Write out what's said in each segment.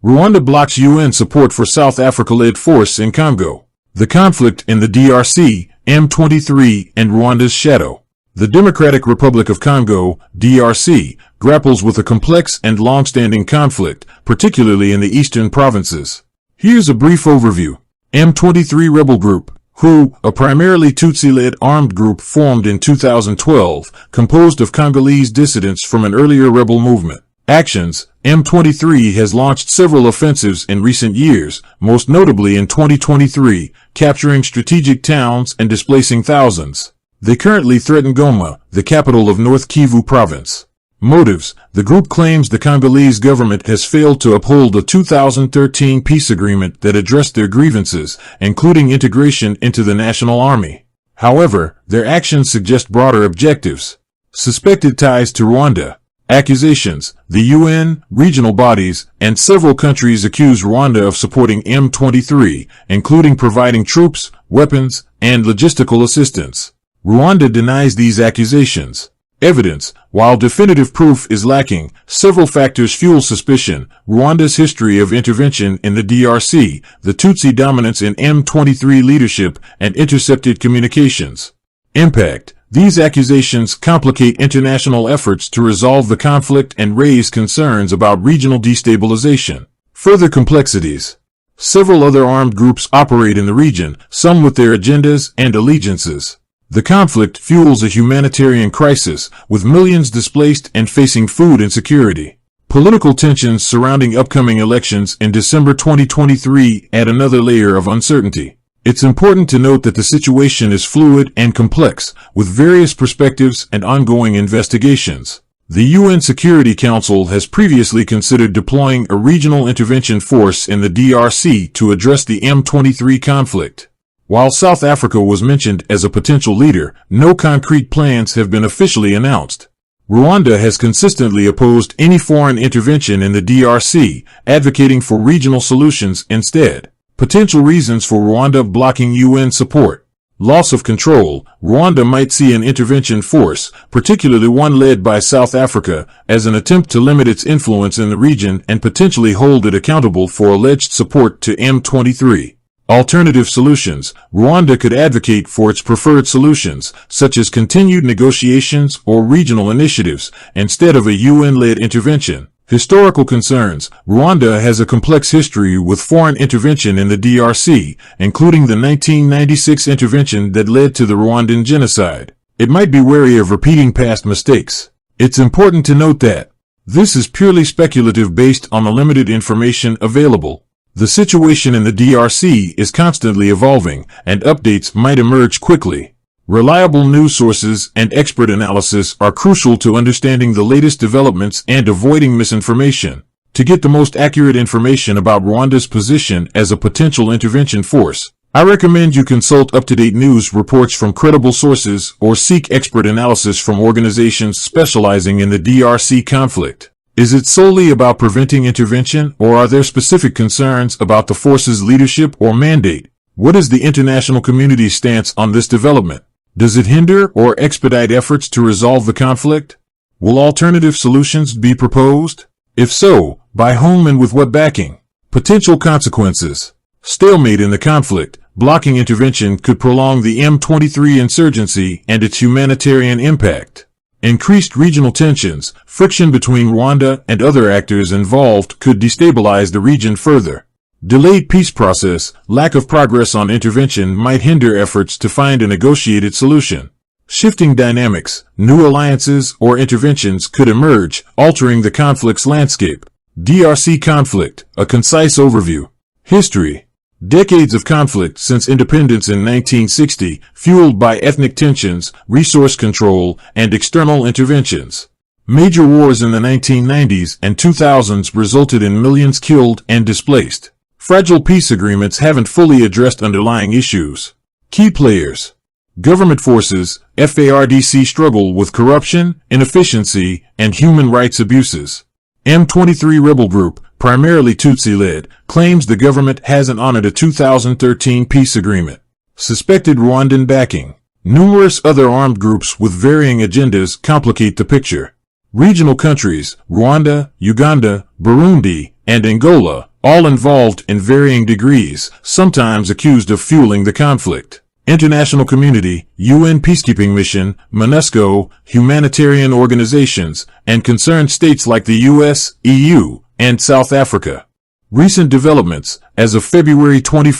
Rwanda blocks UN support for South Africa-led force in Congo. The conflict in the DRC, M23, and Rwanda's shadow. The Democratic Republic of Congo, DRC, grapples with a complex and long-standing conflict, particularly in the eastern provinces. Here's a brief overview. M23 rebel group, who, a primarily Tutsi-led armed group formed in 2012, composed of Congolese dissidents from an earlier rebel movement. Actions. M23 has launched several offensives in recent years, most notably in 2023, capturing strategic towns and displacing thousands. They currently threaten Goma, the capital of North Kivu province. Motives. The group claims the Congolese government has failed to uphold a 2013 peace agreement that addressed their grievances, including integration into the national army. However, their actions suggest broader objectives. Suspected ties to Rwanda. Accusations. The UN, regional bodies, and several countries accuse Rwanda of supporting M23, including providing troops, weapons, and logistical assistance. Rwanda denies these accusations. Evidence. While definitive proof is lacking, several factors fuel suspicion: Rwanda's history of intervention in the DRC, the Tutsi dominance in M23 leadership, and intercepted communications. Impact. These accusations complicate international efforts to resolve the conflict and raise concerns about regional destabilization. Further complexities. Several other armed groups operate in the region, some with their agendas and allegiances. The conflict fuels a humanitarian crisis, with millions displaced and facing food insecurity. Political tensions surrounding upcoming elections in December 2023 add another layer of uncertainty. It's important to note that the situation is fluid and complex, with various perspectives and ongoing investigations. The UN Security Council has previously considered deploying a regional intervention force in the DRC to address the M23 conflict. While South Africa was mentioned as a potential leader, no concrete plans have been officially announced. Rwanda has consistently opposed any foreign intervention in the DRC, advocating for regional solutions instead. Potential reasons for Rwanda blocking UN support. Loss of control. Rwanda might see an intervention force, particularly one led by South Africa, as an attempt to limit its influence in the region and potentially hold it accountable for alleged support to M23. Alternative solutions. Rwanda could advocate for its preferred solutions, such as continued negotiations or regional initiatives, instead of a UN-led intervention. Historical concerns. Rwanda has a complex history with foreign intervention in the DRC, including the 1996 intervention that led to the Rwandan genocide. It might be wary of repeating past mistakes. It's important to note that this is purely speculative based on the limited information available. The situation in the DRC is constantly evolving, and updates might emerge quickly. Reliable news sources and expert analysis are crucial to understanding the latest developments and avoiding misinformation. To get the most accurate information about Rwanda's position as a potential intervention force, I recommend you consult up-to-date news reports from credible sources or seek expert analysis from organizations specializing in the DRC conflict. Is it solely about preventing intervention, or are there specific concerns about the force's leadership or mandate? What is the international community's stance on this development? Does it hinder or expedite efforts to resolve the conflict? Will alternative solutions be proposed? If so, by whom and with what backing? Potential consequences. Stalemate in the conflict. Blocking intervention could prolong the M23 insurgency and its humanitarian impact. Increased regional tensions. Friction between Rwanda and other actors involved could destabilize the region further. Delayed peace process. Lack of progress on intervention might hinder efforts to find a negotiated solution. Shifting dynamics. New alliances or interventions could emerge, altering the conflict's landscape. DRC conflict. A concise overview. History. Decades of conflict since independence in 1960, fueled by ethnic tensions, resource control, and external interventions. Major wars in the 1990s and 2000s resulted in millions killed and displaced. Fragile peace agreements haven't fully addressed underlying issues. Key players. Government forces, SADC struggle with corruption, inefficiency, and human rights abuses. M23 rebel group, primarily Tutsi-led, claims the government hasn't honored a 2013 peace agreement. Suspected Rwandan backing. Numerous other armed groups with varying agendas complicate the picture. Regional countries, Rwanda, Uganda, Burundi, and Angola, all involved in varying degrees, sometimes accused of fueling the conflict. International community, UN peacekeeping mission, MONUSCO, humanitarian organizations, and concerned states like the US, EU, and South Africa. Recent developments, as of February 21,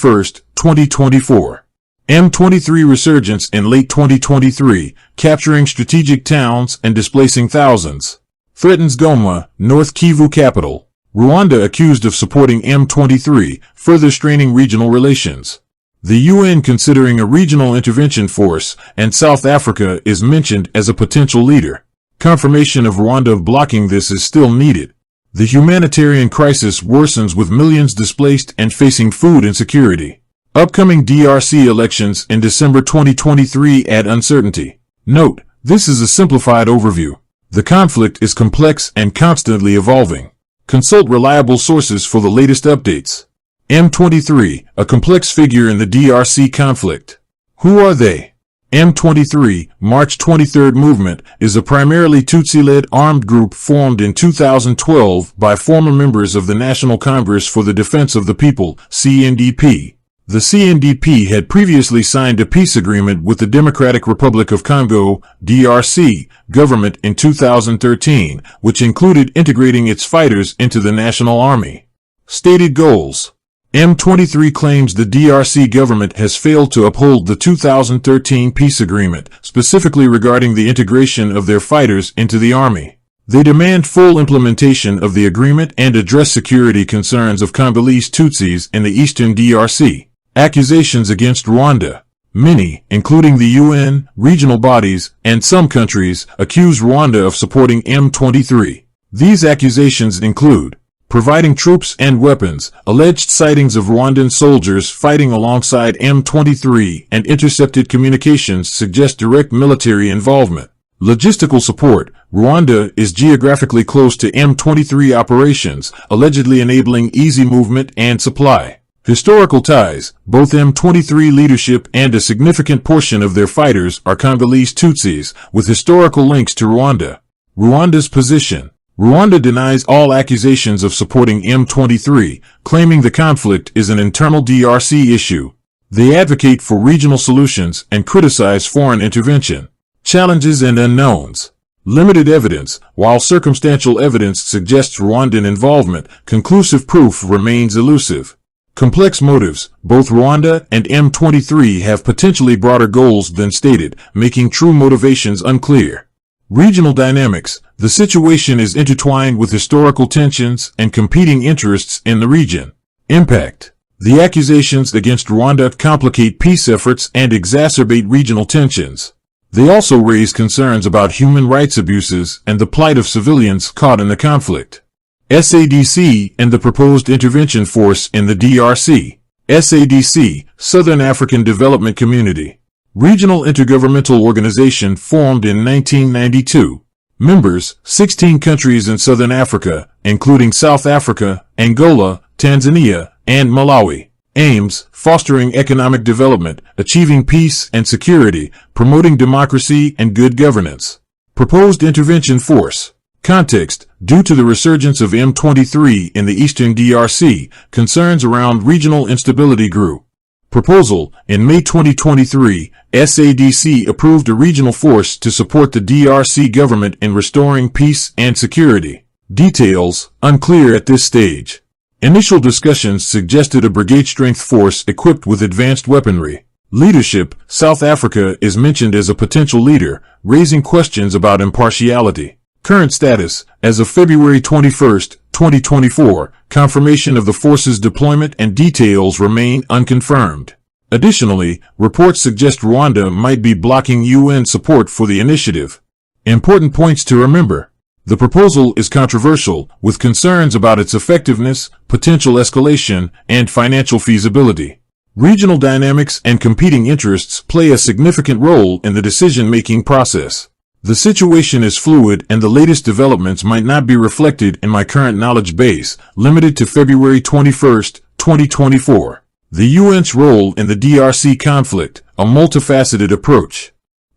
2024. M23 resurgence in late 2023, capturing strategic towns and displacing thousands. Threatens Goma, North Kivu capital. Rwanda accused of supporting M23, further straining regional relations. The UN considering a regional intervention force, and South Africa is mentioned as a potential leader. Confirmation of Rwanda blocking this is still needed. The humanitarian crisis worsens with millions displaced and facing food insecurity. Upcoming DRC elections in December 2023 add uncertainty. Note, this is a simplified overview. The conflict is complex and constantly evolving. Consult reliable sources for the latest updates. M23, a complex figure in the DRC conflict. Who are they? M23, March 23rd movement, is a primarily Tutsi-led armed group formed in 2012 by former members of the National Congress for the Defense of the People, CNDP. The CNDP had previously signed a peace agreement with the Democratic Republic of Congo, DRC, government in 2013, which included integrating its fighters into the national army. Stated goals. M23 claims the DRC government has failed to uphold the 2013 peace agreement, specifically regarding the integration of their fighters into the army. They demand full implementation of the agreement and address security concerns of Congolese Tutsis in the eastern DRC. Accusations against Rwanda. Many, including the UN, regional bodies, and some countries, accuse Rwanda of supporting M23. These accusations include providing troops and weapons, alleged sightings of Rwandan soldiers fighting alongside M23, and intercepted communications suggest direct military involvement. Logistical support. Rwanda is geographically close to M23 operations, allegedly enabling easy movement and supply. Historical ties. Both M23 leadership and a significant portion of their fighters are Congolese Tutsis, with historical links to Rwanda. Rwanda's position. Rwanda denies all accusations of supporting M23, claiming the conflict is an internal DRC issue. They advocate for regional solutions and criticize foreign intervention. Challenges and unknowns. Limited evidence. While circumstantial evidence suggests Rwandan involvement, conclusive proof remains elusive. Complex motives. Both Rwanda and M23 have potentially broader goals than stated, making true motivations unclear. Regional dynamics. The situation is intertwined with historical tensions and competing interests in the region. Impact. The accusations against Rwanda complicate peace efforts and exacerbate regional tensions. They also raise concerns about human rights abuses and the plight of civilians caught in the conflict. SADC and the proposed intervention force in the DRC. SADC, Southern African Development Community. Regional intergovernmental organization formed in 1992. Members, 16 countries in Southern Africa, including South Africa, Angola, Tanzania, and Malawi. Aims, fostering economic development, achieving peace and security, promoting democracy and good governance. Proposed intervention force. Context. Due to the resurgence of M23 in the eastern DRC, concerns around regional instability grew. Proposal. In May 2023, SADC approved a regional force to support the DRC government in restoring peace and security. Details, unclear at this stage. Initial discussions suggested a brigade-strength force equipped with advanced weaponry. Leadership. South Africa is mentioned as a potential leader, raising questions about impartiality. Current status. As of February 21, 2024, confirmation of the force's deployment and details remain unconfirmed. Additionally, reports suggest Rwanda might be blocking UN support for the initiative. Important points to remember. The proposal is controversial, with concerns about its effectiveness, potential escalation, and financial feasibility. Regional dynamics and competing interests play a significant role in the decision-making process. The situation is fluid and the latest developments might not be reflected in my current knowledge base, limited to February 21, 2024. The UN's role in the DRC conflict, a multifaceted approach.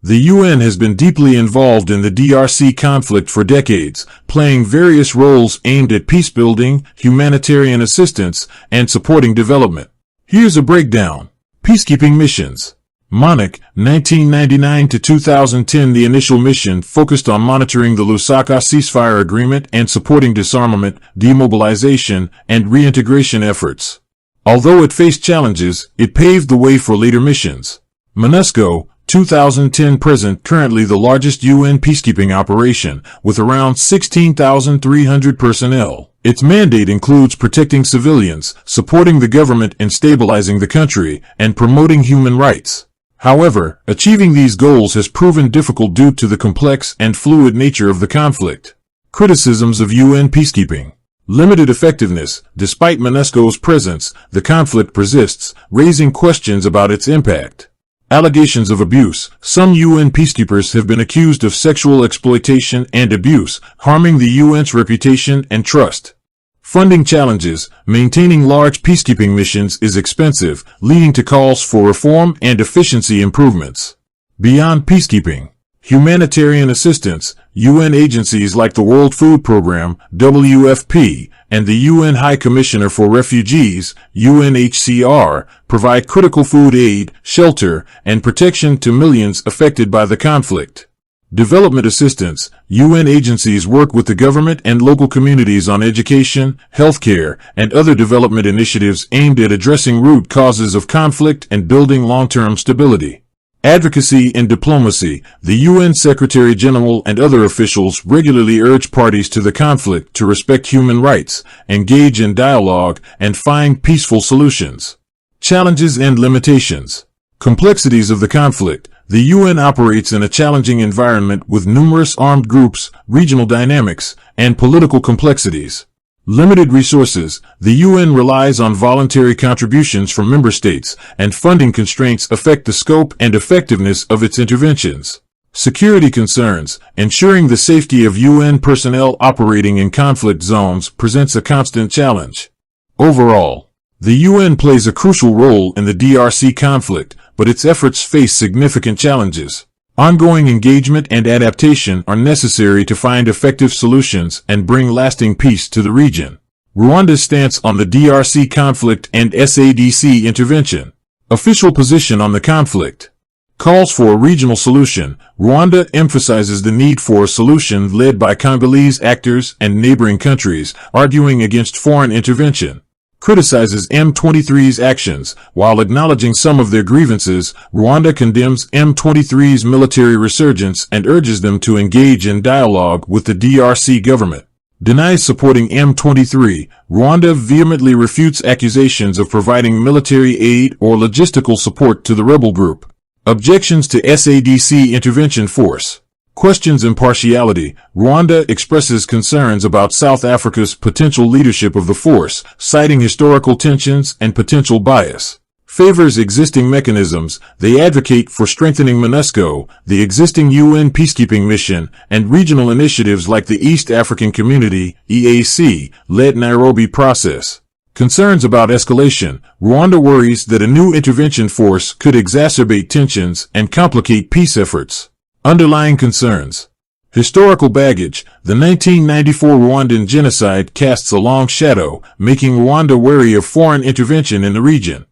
The UN has been deeply involved in the DRC conflict for decades, playing various roles aimed at peacebuilding, humanitarian assistance, and supporting development. Here's a breakdown. Peacekeeping missions. MONUC, 1999 to 2010. The initial mission focused on monitoring the Lusaka ceasefire agreement and supporting disarmament, demobilization, and reintegration efforts. Although it faced challenges, it paved the way for later missions. MONUSCO, 2010 present, currently the largest UN peacekeeping operation, with around 16,300 personnel. Its mandate includes protecting civilians, supporting the government in stabilizing the country, and promoting human rights. However, achieving these goals has proven difficult due to the complex and fluid nature of the conflict. Criticisms of UN peacekeeping. Limited effectiveness. Despite MONUSCO's presence, the conflict persists, raising questions about its impact. Allegations of abuse. Some UN peacekeepers have been accused of sexual exploitation and abuse, harming the UN's reputation and trust. Funding challenges. Maintaining large peacekeeping missions is expensive, leading to calls for reform and efficiency improvements. Beyond peacekeeping. Humanitarian assistance. UN agencies like the World Food Programme, WFP, and the UN High Commissioner for Refugees, UNHCR, provide critical food aid, shelter, and protection to millions affected by the conflict. Development assistance. UN agencies work with the government and local communities on education, healthcare, and other development initiatives aimed at addressing root causes of conflict and building long-term stability. Advocacy and diplomacy. The UN Secretary General and other officials regularly urge parties to the conflict to respect human rights, engage in dialogue, and find peaceful solutions. Challenges and limitations. Complexities of the conflict. The UN operates in a challenging environment with numerous armed groups, regional dynamics, and political complexities. Limited resources. The UN relies on voluntary contributions from member states, and funding constraints affect the scope and effectiveness of its interventions. Security concerns. Ensuring the safety of UN personnel operating in conflict zones presents a constant challenge. Overall, the UN plays a crucial role in the DRC conflict, but its efforts face significant challenges. Ongoing engagement and adaptation are necessary to find effective solutions and bring lasting peace to the region. Rwanda's stance on the DRC conflict and SADC intervention. Official position on the conflict. Calls for a regional solution. Rwanda emphasizes the need for a solution led by Congolese actors and neighboring countries, arguing against foreign intervention. Criticizes M23's actions. While acknowledging some of their grievances, Rwanda condemns M23's military resurgence and urges them to engage in dialogue with the DRC government. Denies supporting M23. Rwanda vehemently refutes accusations of providing military aid or logistical support to the rebel group. Objections to SADC intervention force. Questions impartiality. Rwanda expresses concerns about South Africa's potential leadership of the force, citing historical tensions and potential bias. Favors existing mechanisms. They advocate for strengthening MONUSCO, the existing UN peacekeeping mission, and regional initiatives like the East African Community, EAC-led Nairobi process. Concerns about escalation. Rwanda worries that a new intervention force could exacerbate tensions and complicate peace efforts. Underlying concerns. Historical baggage. The 1994 Rwandan genocide casts a long shadow, making Rwanda wary of foreign intervention in the region.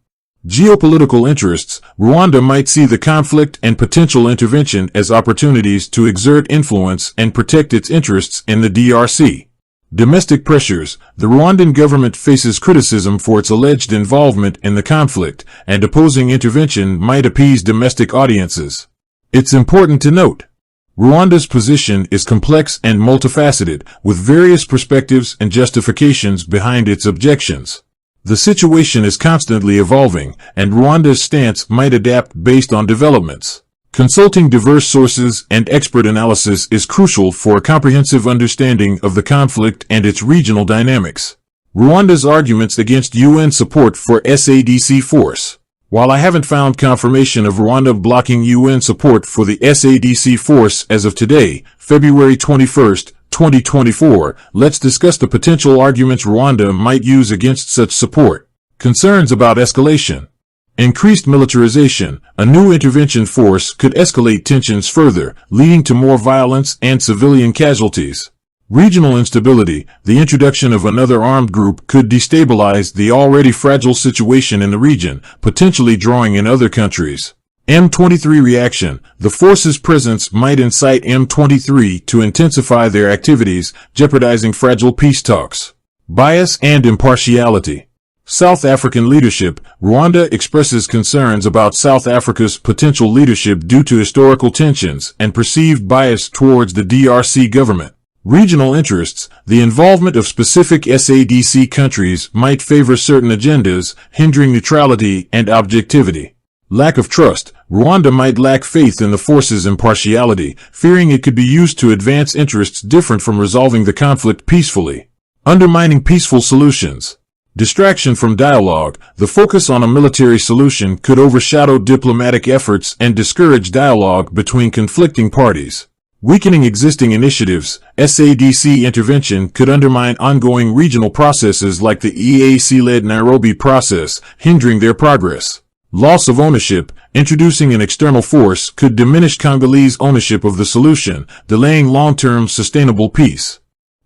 Geopolitical interests. Rwanda might see the conflict and potential intervention as opportunities to exert influence and protect its interests in the DRC. Domestic pressures. The Rwandan government faces criticism for its alleged involvement in the conflict, and opposing intervention might appease domestic audiences. It's important to note, Rwanda's position is complex and multifaceted, with various perspectives and justifications behind its objections. The situation is constantly evolving, and Rwanda's stance might adapt based on developments. Consulting diverse sources and expert analysis is crucial for a comprehensive understanding of the conflict and its regional dynamics. Rwanda's arguments against UN support for SADC force. While I haven't found confirmation of Rwanda blocking UN support for the SADC force as of today, February 21, 2024, let's discuss the potential arguments Rwanda might use against such support. Concerns about escalation. Increased militarization. A new intervention force could escalate tensions further, leading to more violence and civilian casualties. Regional instability. The introduction of another armed group could destabilize the already fragile situation in the region, potentially drawing in other countries. M23 reaction. The force's presence might incite M23 to intensify their activities, jeopardizing fragile peace talks. Bias and impartiality. South African leadership. Rwanda expresses concerns about South Africa's potential leadership due to historical tensions and perceived bias towards the DRC government. Regional interests. The involvement of specific SADC countries might favor certain agendas, hindering neutrality and objectivity. Lack of trust. Rwanda might lack faith in the force's impartiality, fearing it could be used to advance interests different from resolving the conflict peacefully. Undermining peaceful solutions. Distraction from dialogue. The focus on a military solution could overshadow diplomatic efforts and discourage dialogue between conflicting parties. Weakening existing initiatives. SADC intervention could undermine ongoing regional processes like the EAC-led Nairobi process, hindering their progress. Loss of ownership. Introducing an external force could diminish Congolese ownership of the solution, delaying long-term sustainable peace.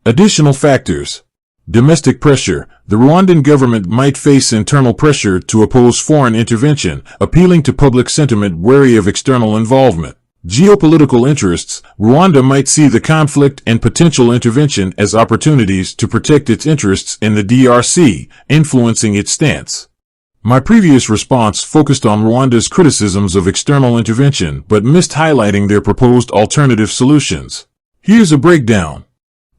Additional factors. Domestic pressure. The Rwandan government might face internal pressure to oppose foreign intervention, appealing to public sentiment wary of external involvement. Geopolitical interests. Rwanda might see the conflict and potential intervention as opportunities to protect its interests in the DRC, influencing its stance. My previous response focused on Rwanda's criticisms of external intervention but missed highlighting their proposed alternative solutions. Here's a breakdown.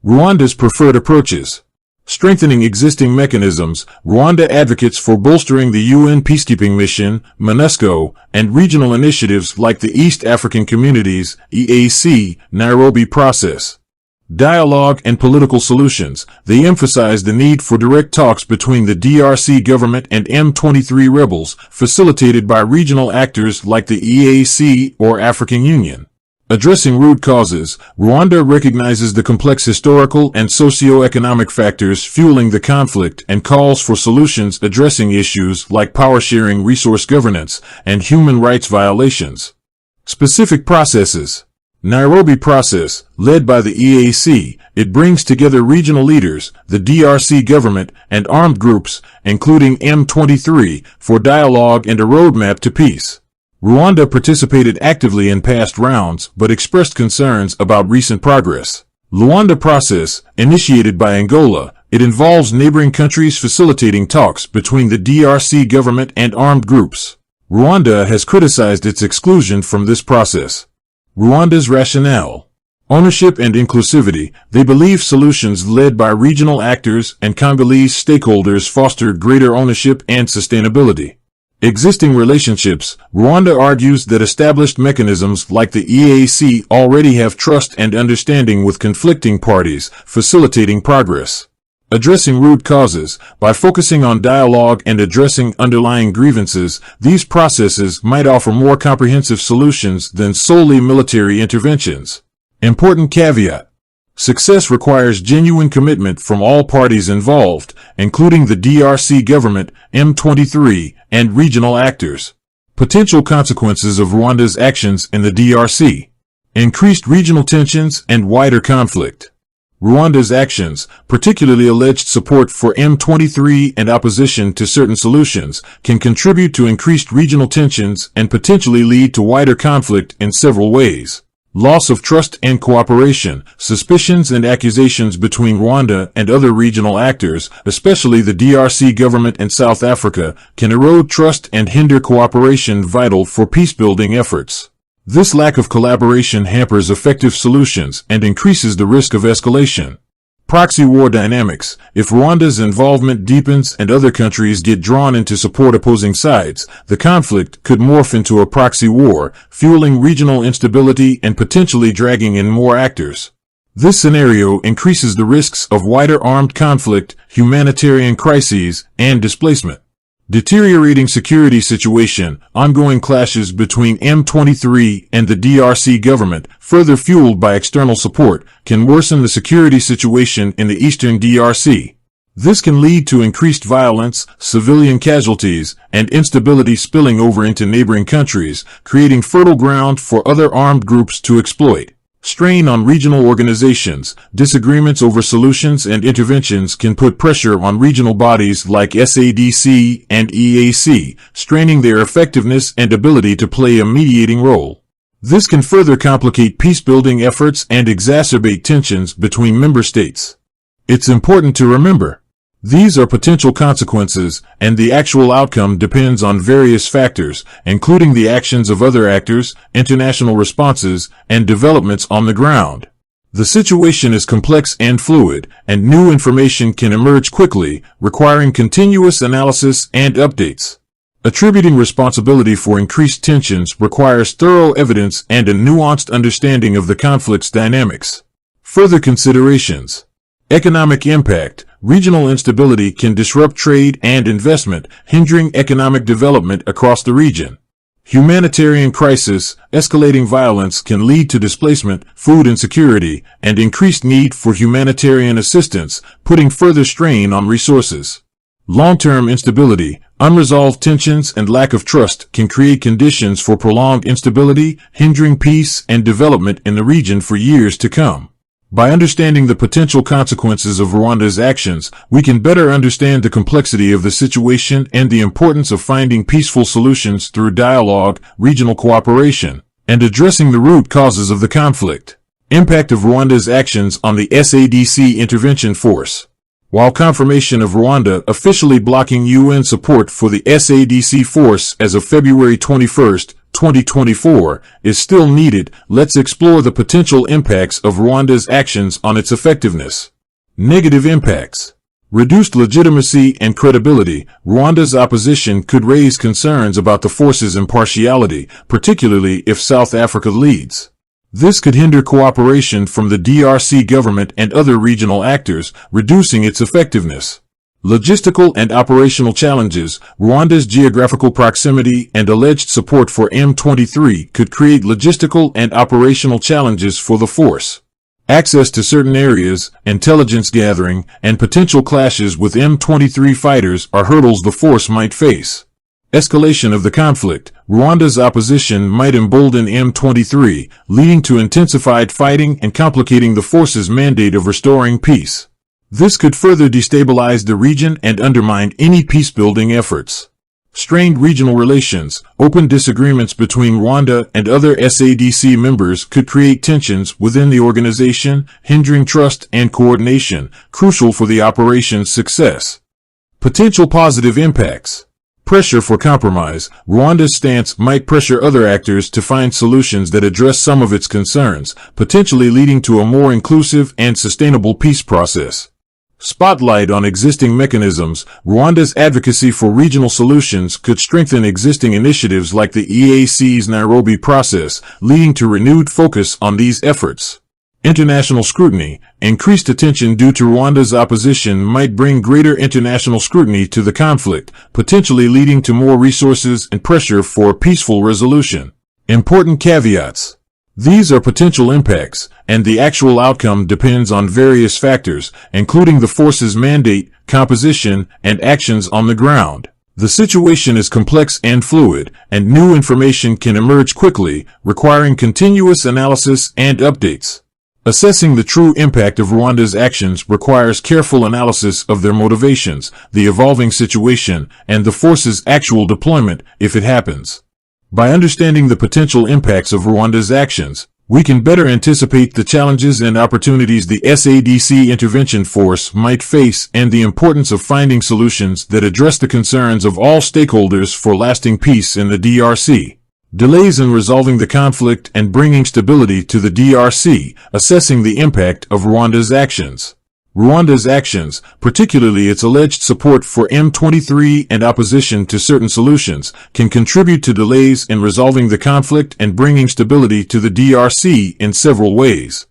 Rwanda's preferred approaches. Strengthening existing mechanisms. Rwanda advocates for bolstering the UN peacekeeping mission, MONUSCO, and regional initiatives like the East African Communities, EAC, Nairobi process. Dialogue and political solutions. They emphasize the need for direct talks between the DRC government and M23 rebels, facilitated by regional actors like the EAC or African Union. Addressing root causes. Rwanda recognizes the complex historical and socio-economic factors fueling the conflict and calls for solutions addressing issues like power sharing, resource governance, and human rights violations. Specific processes. Nairobi process, led by the EAC, it brings together regional leaders, the DRC government, and armed groups, including M23, for dialogue and a roadmap to peace. Rwanda participated actively in past rounds but expressed concerns about recent progress. Luanda process, initiated by Angola, it involves neighboring countries facilitating talks between the DRC government and armed groups. Rwanda has criticized its exclusion from this process. Rwanda's rationale. Ownership and inclusivity. They believe solutions led by regional actors and Congolese stakeholders foster greater ownership and sustainability. Existing relationships. Rwanda argues that established mechanisms like the EAC already have trust and understanding with conflicting parties, facilitating progress. Addressing root causes. By focusing on dialogue and addressing underlying grievances, these processes might offer more comprehensive solutions than solely military interventions. Important caveat. Success requires genuine commitment from all parties involved, including the DRC government, M23, and regional actors. Potential consequences of Rwanda's actions in the DRC. Increased regional tensions and wider conflict. Rwanda's actions, particularly alleged support for M23 and opposition to certain solutions, can contribute to increased regional tensions and potentially lead to wider conflict in several ways. Loss of trust and cooperation. Suspicions and accusations between Rwanda and other regional actors, especially the DRC government and South Africa, can erode trust and hinder cooperation vital for peacebuilding efforts. This lack of collaboration hampers effective solutions and increases the risk of escalation. Proxy war dynamics. If Rwanda's involvement deepens and other countries get drawn in to support opposing sides, the conflict could morph into a proxy war, fueling regional instability and potentially dragging in more actors. This scenario increases the risks of wider armed conflict, humanitarian crises, and displacement. Deteriorating security situation. Ongoing clashes between M23 and the DRC government, further fueled by external support, can worsen the security situation in the eastern DRC. This can lead to increased violence, civilian casualties, and instability spilling over into neighboring countries, creating fertile ground for other armed groups to exploit. Strain on regional organizations. Disagreements over solutions and interventions can put pressure on regional bodies like SADC and EAC, straining their effectiveness and ability to play a mediating role. This can further complicate peace-building efforts and exacerbate tensions between member states. It's important to remember, these are potential consequences, and the actual outcome depends on various factors, including the actions of other actors, international responses, and developments on the ground. The situation is complex and fluid, and new information can emerge quickly, requiring continuous analysis and updates. Attributing responsibility for increased tensions requires thorough evidence and a nuanced understanding of the conflict's dynamics. Further considerations. Economic impact. Regional instability can disrupt trade and investment, hindering economic development across the region. Humanitarian crisis. Escalating violence can lead to displacement, food insecurity, and increased need for humanitarian assistance, putting further strain on resources. Long-term instability. Unresolved tensions and lack of trust can create conditions for prolonged instability, hindering peace and development in the region for years to come. By understanding the potential consequences of Rwanda's actions, we can better understand the complexity of the situation and the importance of finding peaceful solutions through dialogue, regional cooperation, and addressing the root causes of the conflict. Impact of Rwanda's actions on the SADC intervention force. While confirmation of Rwanda officially blocking UN support for the SADC force as of February 21, 2024, is still needed, let's explore the potential impacts of Rwanda's actions on its effectiveness. Negative impacts. Reduced legitimacy and credibility. Rwanda's opposition could raise concerns about the force's impartiality, particularly if South Africa leads. This could hinder cooperation from the DRC government and other regional actors, reducing its effectiveness. Logistical and operational challenges. Rwanda's geographical proximity and alleged support for M23 could create logistical and operational challenges for the force. Access to certain areas, intelligence gathering, and potential clashes with M23 fighters are hurdles the force might face. Escalation of the conflict. Rwanda's opposition might embolden M23, leading to intensified fighting and complicating the force's mandate of restoring peace. This could further destabilize the region and undermine any peace-building efforts. Strained regional relations. Open disagreements between Rwanda and other SADC members could create tensions within the organization, hindering trust and coordination, crucial for the operation's success. Potential positive impacts. Pressure for compromise. Rwanda's stance might pressure other actors to find solutions that address some of its concerns, potentially leading to a more inclusive and sustainable peace process. Spotlight on existing mechanisms. Rwanda's advocacy for regional solutions could strengthen existing initiatives like the EAC's Nairobi process, leading to renewed focus on these efforts. International scrutiny. Increased attention due to Rwanda's opposition might bring greater international scrutiny to the conflict, potentially leading to more resources and pressure for a peaceful resolution. Important caveats. These are potential impacts, and the actual outcome depends on various factors, including the force's mandate, composition, and actions on the ground. The situation is complex and fluid, and new information can emerge quickly, requiring continuous analysis and updates. Assessing the true impact of Rwanda's actions requires careful analysis of their motivations, the evolving situation, and the force's actual deployment, if it happens. By understanding the potential impacts of Rwanda's actions, we can better anticipate the challenges and opportunities the SADC intervention force might face and the importance of finding solutions that address the concerns of all stakeholders for lasting peace in the DRC. Delays in resolving the conflict and bringing stability to the DRC, assessing the impact of Rwanda's actions. Rwanda's actions, particularly its alleged support for M23 and opposition to certain solutions, can contribute to delays in resolving the conflict and bringing stability to the DRC in several ways.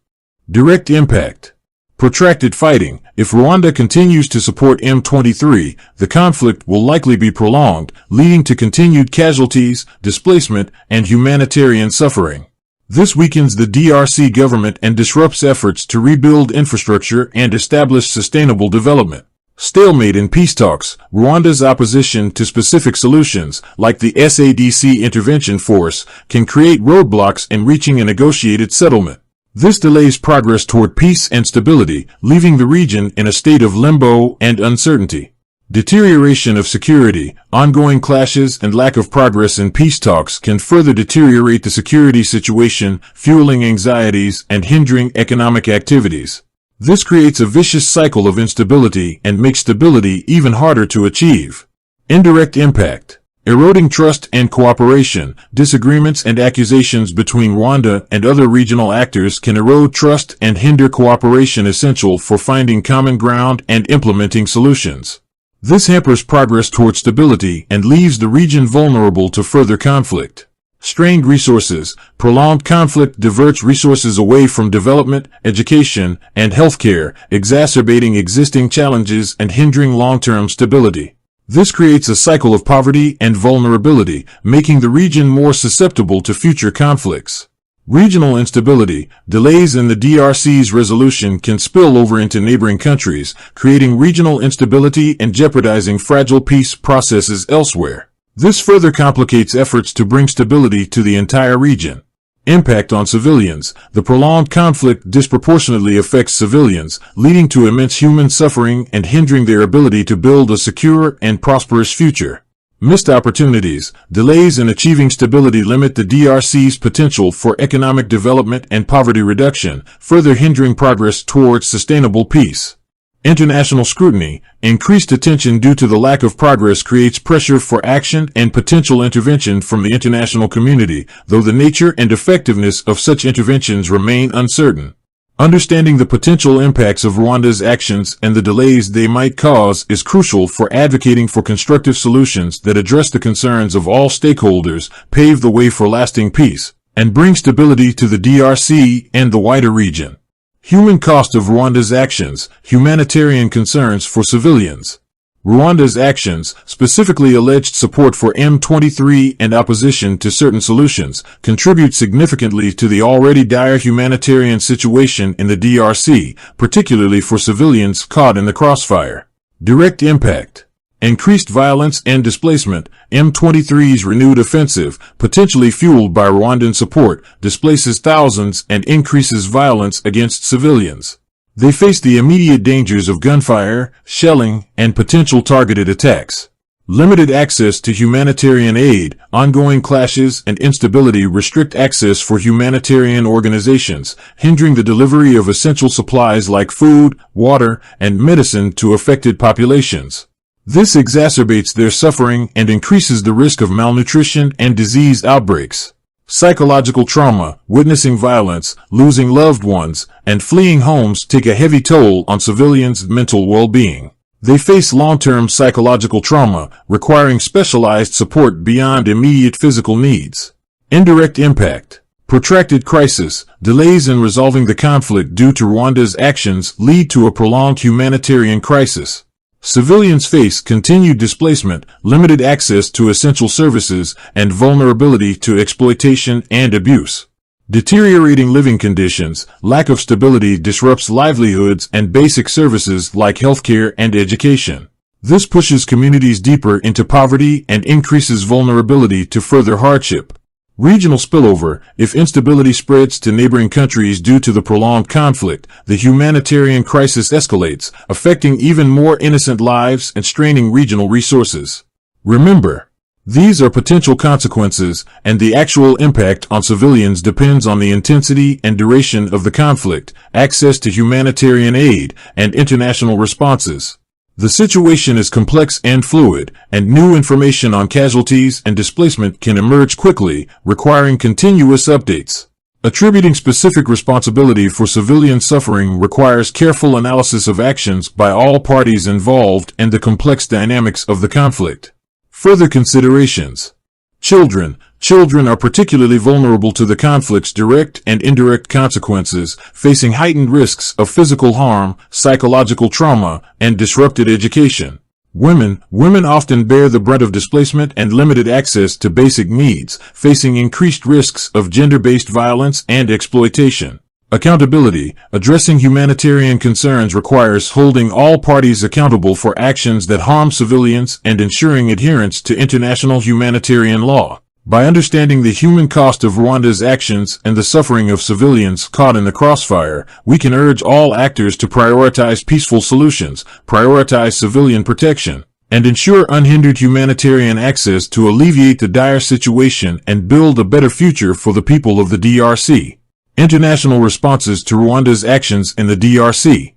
Direct impact. Protracted fighting. If Rwanda continues to support M23, the conflict will likely be prolonged, leading to continued casualties, displacement, and humanitarian suffering. This weakens the DRC government and disrupts efforts to rebuild infrastructure and establish sustainable development. Stalemate in peace talks. Rwanda's opposition to specific solutions, like the SADC intervention force, can create roadblocks in reaching a negotiated settlement. This delays progress toward peace and stability, leaving the region in a state of limbo and uncertainty. Deterioration of security, ongoing clashes, and lack of progress in peace talks can further deteriorate the security situation, fueling anxieties and hindering economic activities. This creates a vicious cycle of instability and makes stability even harder to achieve. Indirect impact. Eroding trust and cooperation. Disagreements and accusations between Rwanda and other regional actors can erode trust and hinder cooperation essential for finding common ground and implementing solutions. This hampers progress toward stability and leaves the region vulnerable to further conflict. Strained resources. Prolonged conflict diverts resources away from development, education, and healthcare, exacerbating existing challenges and hindering long-term stability. This creates a cycle of poverty and vulnerability, making the region more susceptible to future conflicts. Regional instability. Delays in the DRC's resolution can spill over into neighboring countries, creating regional instability and jeopardizing fragile peace processes elsewhere. This further complicates efforts to bring stability to the entire region. Impact on civilians. The prolonged conflict disproportionately affects civilians, leading to immense human suffering and hindering their ability to build a secure and prosperous future. Missed opportunities. Delays in achieving stability limit the DRC's potential for economic development and poverty reduction, further hindering progress towards sustainable peace. International scrutiny. Increased attention due to the lack of progress creates pressure for action and potential intervention from the international community, though the nature and effectiveness of such interventions remain uncertain. Understanding the potential impacts of Rwanda's actions and the delays they might cause is crucial for advocating for constructive solutions that address the concerns of all stakeholders, pave the way for lasting peace, and bring stability to the DRC and the wider region. Human cost of Rwanda's actions. Humanitarian concerns for civilians. Rwanda's actions, specifically alleged support for M23 and opposition to certain solutions, contribute significantly to the already dire humanitarian situation in the DRC, particularly for civilians caught in the crossfire. Direct impact. Increased violence and displacement. M23's renewed offensive, potentially fueled by Rwandan support, displaces thousands and increases violence against civilians. They face the immediate dangers of gunfire, shelling, and potential targeted attacks. Limited access to humanitarian aid. Ongoing clashes and instability restrict access for humanitarian organizations, hindering the delivery of essential supplies like food, water, and medicine to affected populations. This exacerbates their suffering and increases the risk of malnutrition and disease outbreaks. Psychological trauma. Witnessing violence, losing loved ones, and fleeing homes take a heavy toll on civilians' mental well-being. They face long-term psychological trauma, requiring specialized support beyond immediate physical needs. Indirect impact. Protracted crisis. Delays in resolving the conflict due to Rwanda's actions lead to a prolonged humanitarian crisis. Civilians face continued displacement, limited access to essential services, and vulnerability to exploitation and abuse. Deteriorating living conditions. Lack of stability disrupts livelihoods and basic services like healthcare and education. This pushes communities deeper into poverty and increases vulnerability to further hardship. Regional spillover. If instability spreads to neighboring countries due to the prolonged conflict, the humanitarian crisis escalates, affecting even more innocent lives and straining regional resources. Remember, these are potential consequences, and the actual impact on civilians depends on the intensity and duration of the conflict, access to humanitarian aid, and international responses. The situation is complex and fluid, and new information on casualties and displacement can emerge quickly, requiring continuous updates. Attributing specific responsibility for civilian suffering requires careful analysis of actions by all parties involved and the complex dynamics of the conflict. Further considerations. Children are particularly vulnerable to the conflict's direct and indirect consequences, facing heightened risks of physical harm, psychological trauma, and disrupted education. Women often bear the brunt of displacement and limited access to basic needs, facing increased risks of gender-based violence and exploitation. Accountability. Addressing humanitarian concerns requires holding all parties accountable for actions that harm civilians and ensuring adherence to international humanitarian law. By understanding the human cost of Rwanda's actions and the suffering of civilians caught in the crossfire, we can urge all actors to prioritize peaceful solutions, prioritize civilian protection, and ensure unhindered humanitarian access to alleviate the dire situation and build a better future for the people of the DRC. International responses to Rwanda's actions in the DRC.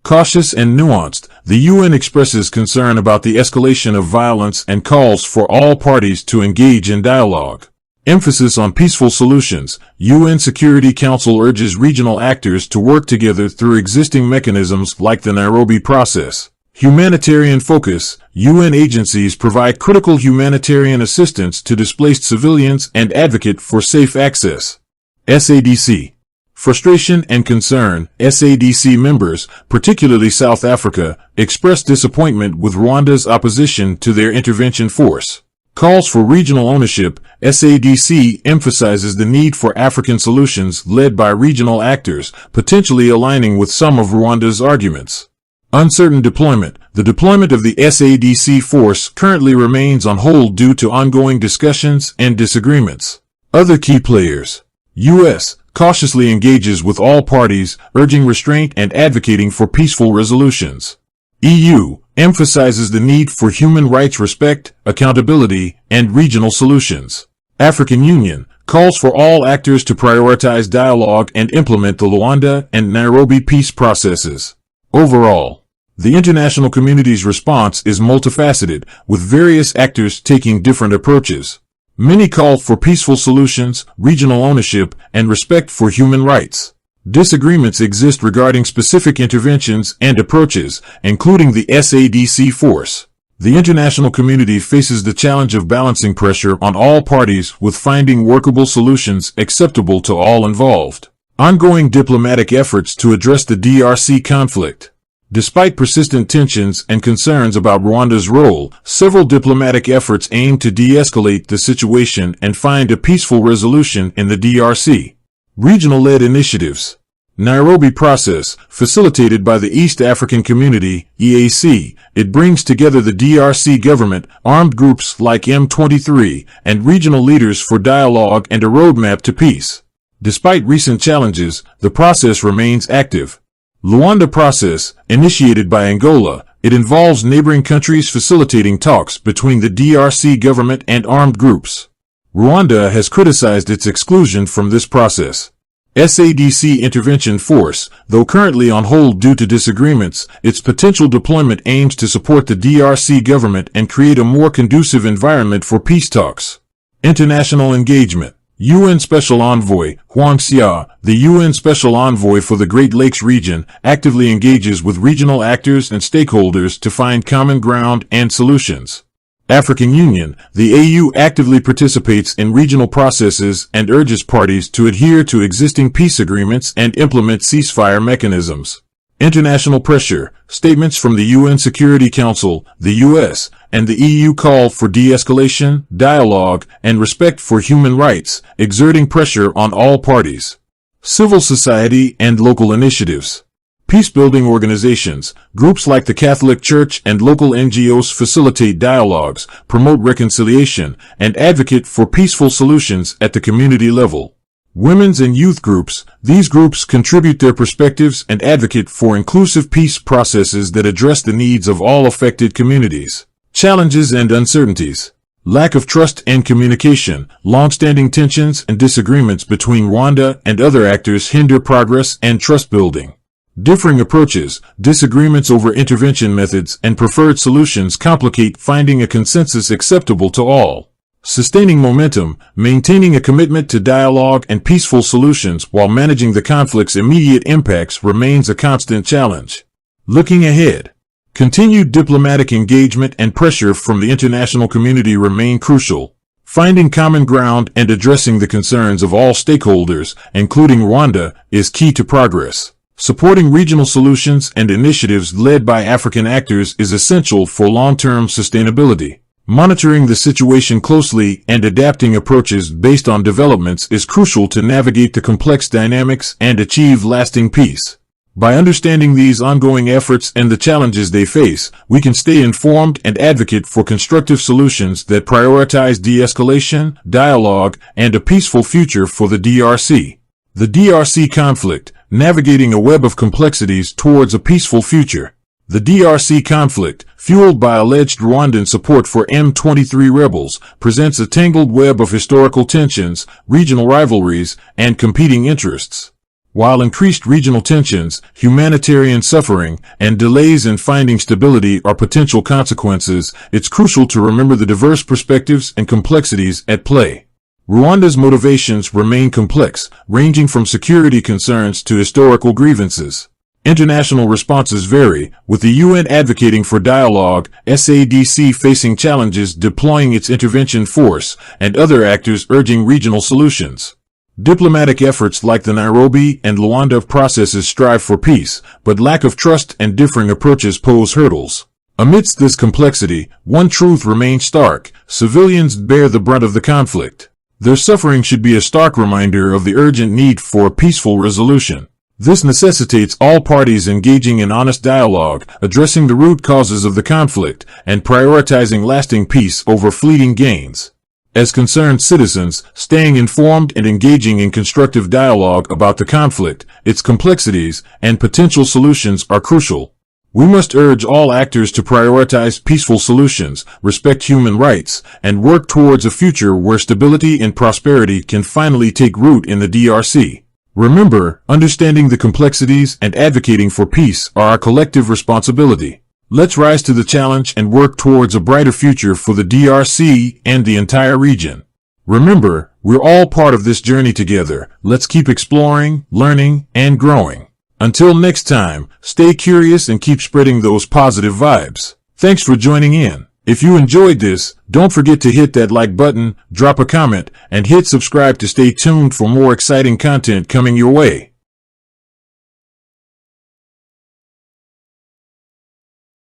Cautious and nuanced, the UN expresses concern about the escalation of violence and calls for all parties to engage in dialogue. Emphasis on peaceful solutions. UN Security Council urges regional actors to work together through existing mechanisms like the Nairobi process. Humanitarian focus. UN agencies provide critical humanitarian assistance to displaced civilians and advocate for safe access. SADC. Frustration and concern. SADC members, particularly South Africa, expressed disappointment with Rwanda's opposition to their intervention force. Calls for regional ownership. SADC emphasizes the need for African solutions led by regional actors, potentially aligning with some of Rwanda's arguments. Uncertain deployment. The deployment of the SADC force currently remains on hold due to ongoing discussions and disagreements. Other key players. U.S. cautiously engages with all parties, urging restraint and advocating for peaceful resolutions. EU emphasizes the need for human rights respect, accountability, and regional solutions. African Union calls for all actors to prioritize dialogue and implement the Luanda and Nairobi peace processes. Overall, the international community's response is multifaceted, with various actors taking different approaches. Many call for peaceful solutions, regional ownership, and respect for human rights. Disagreements exist regarding specific interventions and approaches, including the SADC force. The international community faces the challenge of balancing pressure on all parties with finding workable solutions acceptable to all involved. Ongoing diplomatic efforts to address the DRC conflict. Despite persistent tensions and concerns about Rwanda's role, several diplomatic efforts aim to de-escalate the situation and find a peaceful resolution in the DRC. Regional-led initiatives. Nairobi process, facilitated by the East African Community, EAC. It brings together the DRC government, armed groups like M23, and regional leaders for dialogue and a roadmap to peace. Despite recent challenges, the process remains active. Luanda process, initiated by Angola, it involves neighboring countries facilitating talks between the DRC government and armed groups. Rwanda has criticized its exclusion from this process. SADC intervention force, though currently on hold due to disagreements, its potential deployment aims to support the DRC government and create a more conducive environment for peace talks. International engagement. UN Special Envoy, Huang Xia, the UN Special Envoy for the Great Lakes region, actively engages with regional actors and stakeholders to find common ground and solutions. African Union, the AU actively participates in regional processes and urges parties to adhere to existing peace agreements and implement ceasefire mechanisms. International pressure, statements from the UN Security Council, the US, and the EU call for de-escalation, dialogue, and respect for human rights, exerting pressure on all parties. Civil society and local initiatives. Peace-building organizations, groups like the Catholic Church and local NGOs facilitate dialogues, promote reconciliation, and advocate for peaceful solutions at the community level. Women's and youth groups, these groups contribute their perspectives and advocate for inclusive peace processes that address the needs of all affected communities. Challenges and uncertainties. Lack of trust and communication, long-standing tensions and disagreements between Rwanda and other actors hinder progress and trust building. Differing approaches, disagreements over intervention methods and preferred solutions complicate finding a consensus acceptable to all. Sustaining momentum, maintaining a commitment to dialogue and peaceful solutions while managing the conflict's immediate impacts remains a constant challenge. Looking ahead. Continued diplomatic engagement and pressure from the international community remain crucial. Finding common ground and addressing the concerns of all stakeholders, including Rwanda, is key to progress. Supporting regional solutions and initiatives led by African actors is essential for long-term sustainability. Monitoring the situation closely and adapting approaches based on developments is crucial to navigate the complex dynamics and achieve lasting peace. By understanding these ongoing efforts and the challenges they face, we can stay informed and advocate for constructive solutions that prioritize de-escalation, dialogue, and a peaceful future for the DRC. The DRC conflict, navigating a web of complexities towards a peaceful future. The DRC conflict, fueled by alleged Rwandan support for M23 rebels, presents a tangled web of historical tensions, regional rivalries, and competing interests. While increased regional tensions, humanitarian suffering, and delays in finding stability are potential consequences, it's crucial to remember the diverse perspectives and complexities at play. Rwanda's motivations remain complex, ranging from security concerns to historical grievances. International responses vary, with the UN advocating for dialogue, SADC facing challenges deploying its intervention force, and other actors urging regional solutions. Diplomatic efforts like the Nairobi and Luanda processes strive for peace, but lack of trust and differing approaches pose hurdles. Amidst this complexity, one truth remains stark: civilians bear the brunt of the conflict. Their suffering should be a stark reminder of the urgent need for a peaceful resolution. This necessitates all parties engaging in honest dialogue, addressing the root causes of the conflict, and prioritizing lasting peace over fleeting gains. As concerned citizens, staying informed and engaging in constructive dialogue about the conflict, its complexities, and potential solutions are crucial. We must urge all actors to prioritize peaceful solutions, respect human rights, and work towards a future where stability and prosperity can finally take root in the DRC. Remember, understanding the complexities and advocating for peace are our collective responsibility. Let's rise to the challenge and work towards a brighter future for the DRC and the entire region. Remember, we're all part of this journey together. Let's keep exploring, learning, and growing. Until next time, stay curious and keep spreading those positive vibes. Thanks for joining in. If you enjoyed this, don't forget to hit that like button, drop a comment, and hit subscribe to stay tuned for more exciting content coming your way.